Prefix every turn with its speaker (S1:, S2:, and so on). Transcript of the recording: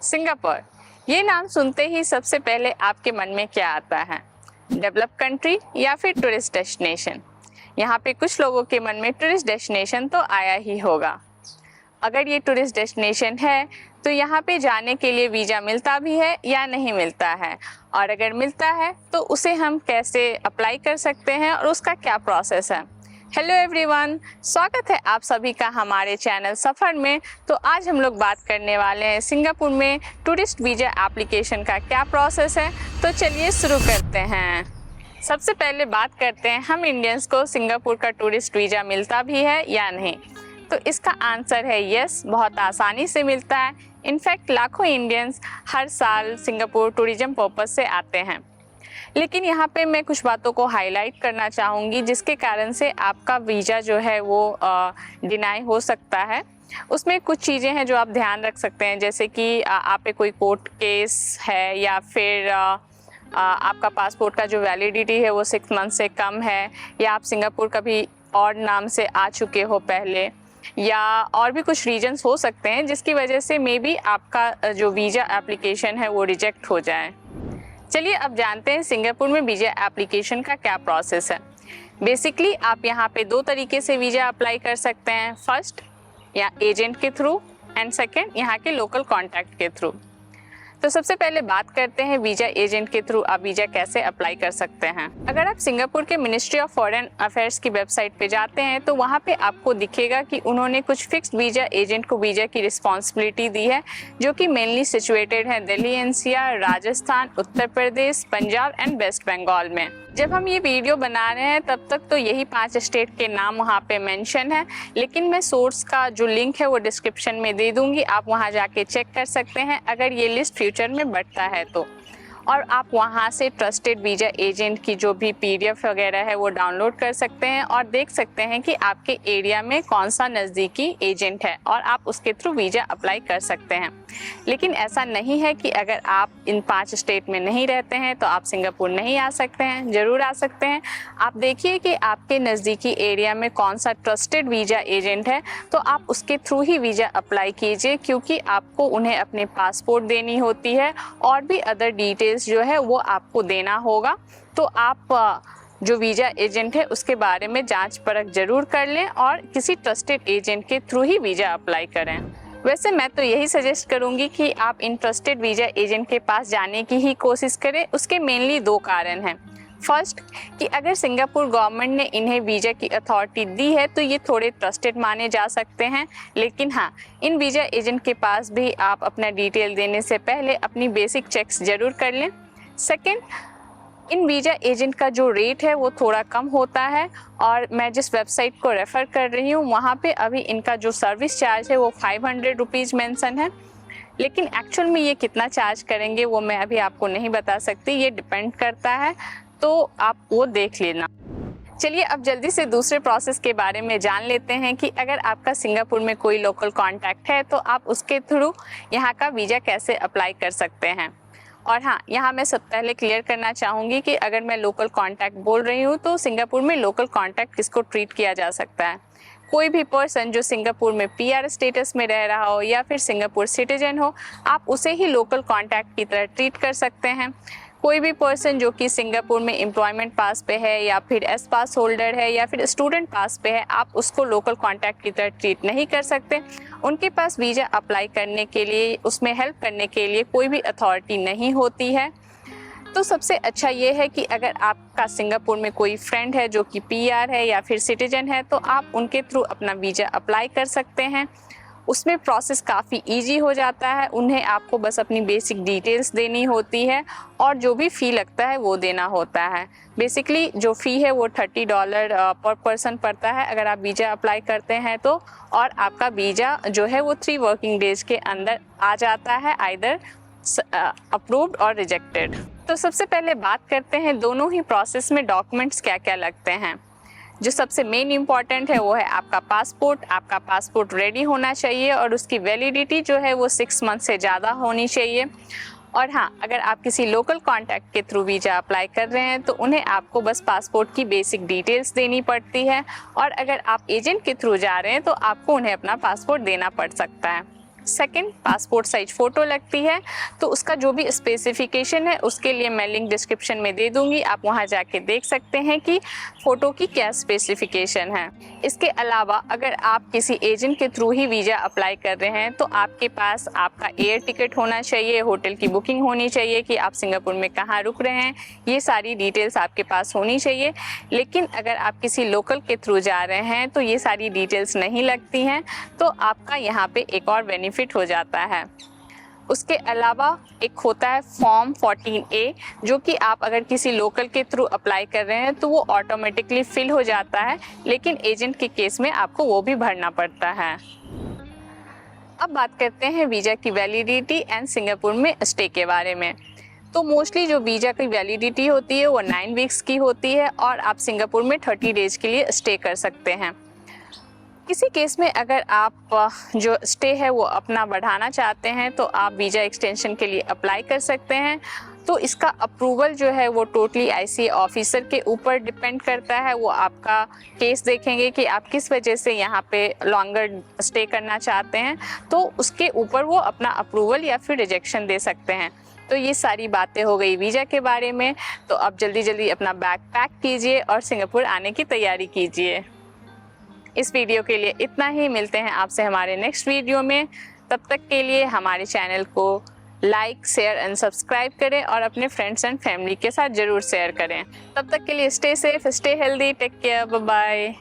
S1: Singapore, ये नाम सुनते ही सबसे पहले आपके मन में क्या आता है? डेवलप कंट्री या फिर टूरिस्ट डेस्टिनेशन? यहाँ पे कुछ लोगों के मन में टूरिस्ट डेस्टिनेशन तो आया ही होगा। अगर ये टूरिस्ट डेस्टिनेशन है तो यहाँ पे जाने के लिए वीज़ा मिलता भी है या नहीं मिलता है, और अगर मिलता है तो उसे हम कैसे अप्लाई कर सकते हैं और उसका क्या प्रोसेस है। हेलो एवरीवन, स्वागत है आप सभी का हमारे चैनल सफ़र में। तो आज हम लोग बात करने वाले हैं सिंगापुर में टूरिस्ट वीज़ा एप्लीकेशन का क्या प्रोसेस है। तो चलिए शुरू करते हैं। सबसे पहले बात करते हैं हम इंडियंस को सिंगापुर का टूरिस्ट वीज़ा मिलता भी है या नहीं। तो इसका आंसर है यस, बहुत आसानी से मिलता है। इनफैक्ट लाखों इंडियंस हर साल सिंगापुर टूरिज्म पर्पस से आते हैं। लेकिन यहाँ पे मैं कुछ बातों को हाईलाइट करना चाहूँगी जिसके कारण से आपका वीज़ा जो है वो डिनाई हो सकता है। उसमें कुछ चीज़ें हैं जो आप ध्यान रख सकते हैं, जैसे कि आप पे कोई कोर्ट केस है या फिर आपका पासपोर्ट का जो वैलिडिटी है वो 6 मंथ से कम है, या आप सिंगापुर कभी और नाम से आ चुके हो पहले, या और भी कुछ रीजंस हो सकते हैं जिसकी वजह से मे बी आपका जो वीज़ा एप्लीकेशन है वो रिजेक्ट हो जाए। चलिए अब जानते हैं सिंगापुर में वीज़ा एप्लीकेशन का क्या प्रोसेस है। बेसिकली आप यहाँ पे 2 तरीके से वीज़ा अप्लाई कर सकते हैं। फर्स्ट या एजेंट के थ्रू, एंड सेकेंड यहाँ के लोकल कॉन्टैक्ट के थ्रू। तो सबसे पहले बात करते हैं वीज़ा एजेंट के थ्रू आप वीज़ा कैसे अप्लाई कर सकते हैं। अगर आप सिंगापुर के मिनिस्ट्री ऑफ फॉरेन अफेयर्स की वेबसाइट पे जाते हैं तो वहाँ पे आपको दिखेगा कि उन्होंने कुछ फिक्स्ड वीज़ा एजेंट को वीज़ा की रिस्पॉन्सिबिलिटी दी है, जो कि मेनली सिचुएटेड है Delhi NCR, Rajasthan, Uttar Pradesh, Punjab and west Bengal में। जब हम ये वीडियो बना रहे हैं तब तक तो यही 5 स्टेट के नाम वहाँ पे मेंशन है, लेकिन मैं सोर्स का जो लिंक है वो डिस्क्रिप्शन में दे दूँगी, आप वहाँ जाके चेक कर सकते हैं अगर ये लिस्ट फ्यूचर में बढ़ता है तो। और आप वहाँ से ट्रस्टेड वीज़ा एजेंट की जो भी PDF वगैरह है वो डाउनलोड कर सकते हैं और देख सकते हैं कि आपके एरिया में कौन सा नज़दीकी एजेंट है और आप उसके थ्रू वीज़ा अप्लाई कर सकते हैं। लेकिन ऐसा नहीं है कि अगर आप इन 5 स्टेट में नहीं रहते हैं तो आप सिंगापुर नहीं आ सकते हैं, ज़रूर आ सकते हैं। आप देखिए कि आपके नज़दीकी एरिया में कौन सा ट्रस्टेड वीज़ा एजेंट है तो आप उसके थ्रू ही वीज़ा अप्लाई कीजिए, क्योंकि आपको उन्हें अपने पासपोर्ट देनी होती है और भी अदर डिटेल्स जो है वो आपको देना होगा। तो आप जो वीज़ा एजेंट है उसके बारे में जांच परख जरूर कर लें और किसी ट्रस्टेड एजेंट के थ्रू ही वीज़ा अप्लाई करें। वैसे मैं तो यही सजेस्ट करूंगी कि आप इन ट्रस्टेड वीज़ा एजेंट के पास जाने की ही कोशिश करें। उसके मेनली 2 कारण हैं। फर्स्ट, कि अगर सिंगापुर गवर्नमेंट ने इन्हें वीज़ा की अथॉरिटी दी है तो ये थोड़े ट्रस्टेड माने जा सकते हैं। लेकिन हाँ, इन वीज़ा एजेंट के पास भी आप अपना डिटेल देने से पहले अपनी बेसिक चेक्स ज़रूर कर लें। सेकेंड, इन वीज़ा एजेंट का जो रेट है वो थोड़ा कम होता है, और मैं जिस वेबसाइट को रेफ़र कर रही हूँ वहाँ पे अभी इनका जो सर्विस चार्ज है वो 500 रुपीज़ मेंशन है। लेकिन एक्चुअल में ये कितना चार्ज करेंगे वो मैं अभी आपको नहीं बता सकती, ये डिपेंड करता है, तो आप वो देख लेना। चलिए अब जल्दी से दूसरे प्रोसेस के बारे में जान लेते हैं कि अगर आपका सिंगापुर में कोई लोकल कॉन्टैक्ट है तो आप उसके थ्रू यहाँ का वीज़ा कैसे अप्लाई कर सकते हैं। और हाँ, यहाँ मैं सब पहले क्लियर करना चाहूँगी कि अगर मैं लोकल कॉन्टैक्ट बोल रही हूँ तो सिंगापुर में लोकल कॉन्टैक्ट किसको ट्रीट किया जा सकता है। कोई भी पर्सन जो सिंगापुर में PR स्टेटस में रह रहा हो या फिर सिंगापुर सिटीजन हो, आप उसे ही लोकल कॉन्टैक्ट की तरह ट्रीट कर सकते हैं। कोई भी पर्सन जो कि सिंगापुर में एम्प्लॉयमेंट पास पे है या फिर S पास होल्डर है या फिर स्टूडेंट पास पे है, आप उसको लोकल कॉन्टैक्ट की तरह ट्रीट नहीं कर सकते। उनके पास वीज़ा अप्लाई करने के लिए, उसमें हेल्प करने के लिए कोई भी अथॉरिटी नहीं होती है। तो सबसे अच्छा ये है कि अगर आपका सिंगापुर में कोई फ्रेंड है जो कि PR है या फिर सिटीजन है तो आप उनके थ्रू अपना वीज़ा अप्लाई कर सकते हैं। उसमें प्रोसेस काफ़ी इजी हो जाता है। उन्हें आपको बस अपनी बेसिक डिटेल्स देनी होती है और जो भी फ़ी लगता है वो देना होता है। बेसिकली जो फ़ी है वो $30 पर पर्सन पड़ता है अगर आप वीज़ा अप्लाई करते हैं तो, और आपका वीज़ा जो है वो 3 वर्किंग डेज़ के अंदर आ जाता है, आइदर अप्रूव्ड और रिजेक्टेड। तो सबसे पहले बात करते हैं दोनों ही प्रोसेस में डॉक्यूमेंट्स क्या क्या लगते हैं। जो सबसे मेन इम्पॉर्टेंट है वो है आपका पासपोर्ट। आपका पासपोर्ट रेडी होना चाहिए और उसकी वैलिडिटी जो है वो 6 मंथ से ज़्यादा होनी चाहिए। और हाँ, अगर आप किसी लोकल कॉन्टैक्ट के थ्रू वीज़ा अप्लाई कर रहे हैं तो उन्हें आपको बस पासपोर्ट की बेसिक डिटेल्स देनी पड़ती है, और अगर आप एजेंट के थ्रू जा रहे हैं तो आपको उन्हें अपना पासपोर्ट देना पड़ सकता है। सेकंड, पासपोर्ट साइज फ़ोटो लगती है, तो उसका जो भी स्पेसिफिकेशन है उसके लिए मैं लिंक डिस्क्रिप्शन में दे दूंगी, आप वहां जाके देख सकते हैं कि फ़ोटो की क्या स्पेसिफिकेशन है। इसके अलावा अगर आप किसी एजेंट के थ्रू ही वीज़ा अप्लाई कर रहे हैं तो आपके पास आपका एयर टिकट होना चाहिए, होटल की बुकिंग होनी चाहिए कि आप सिंगापुर में कहाँ रुक रहे हैं, ये सारी डिटेल्स आपके पास होनी चाहिए। लेकिन अगर आप किसी लोकल के थ्रू जा रहे हैं तो ये सारी डिटेल्स नहीं लगती हैं, तो आपका यहाँ पे एक और बेनिफिट हो जाता है। उसके अलावा एक होता है फॉर्म 14A, जो कि आप अगर किसी लोकल के थ्रू अप्लाई कर रहे हैं तो वो ऑटोमेटिकली फिल हो जाता है, लेकिन एजेंट के केस में आपको वो भी भरना पड़ता है। अब बात करते हैं वीज़ा की वैलिडिटी एंड सिंगापुर में स्टे के बारे में। तो मोस्टली जो वीज़ा की वैलिडिटी होती है वो 9 वीक्स की होती है और आप सिंगापुर में 30 डेज़ के लिए स्टे कर सकते हैं। किसी केस में अगर आप जो स्टे है वो अपना बढ़ाना चाहते हैं तो आप वीज़ा एक्सटेंशन के लिए अप्लाई कर सकते हैं। तो इसका अप्रूवल जो है वो टोटली आईसीए ऑफिसर के ऊपर डिपेंड करता है। वो आपका केस देखेंगे कि आप किस वजह से यहाँ पे लॉन्गर स्टे करना चाहते हैं, तो उसके ऊपर वो अपना अप्रूवल या फिर रिजेक्शन दे सकते हैं। तो ये सारी बातें हो गई वीज़ा के बारे में। तो अब जल्दी जल्दी अपना बैग पैक कीजिए और सिंगापुर आने की तैयारी कीजिए। इस वीडियो के लिए इतना ही, मिलते हैं आपसे हमारे नेक्स्ट वीडियो में। तब तक के लिए हमारे चैनल को लाइक, शेयर एंड सब्सक्राइब करें और अपने फ्रेंड्स एंड फैमिली के साथ ज़रूर शेयर करें। तब तक के लिए stay safe, stay healthy, take care, bye bye.